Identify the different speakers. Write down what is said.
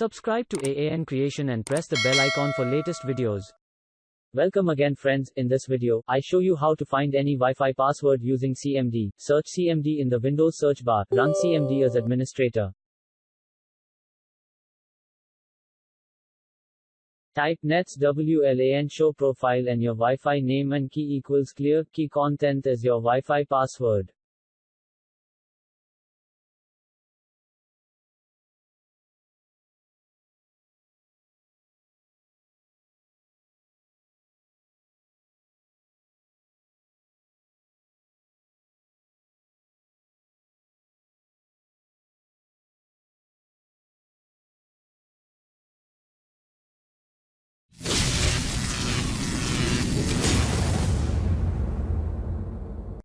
Speaker 1: Subscribe to AAN Creation and press the bell icon for latest videos.
Speaker 2: Welcome again friends, in this video, I show you how to find any Wi-Fi password using CMD. Search CMD in the Windows search bar, run CMD as administrator. Type nets WLAN show profile and your Wi-Fi name and key equals clear key content as your Wi-Fi password.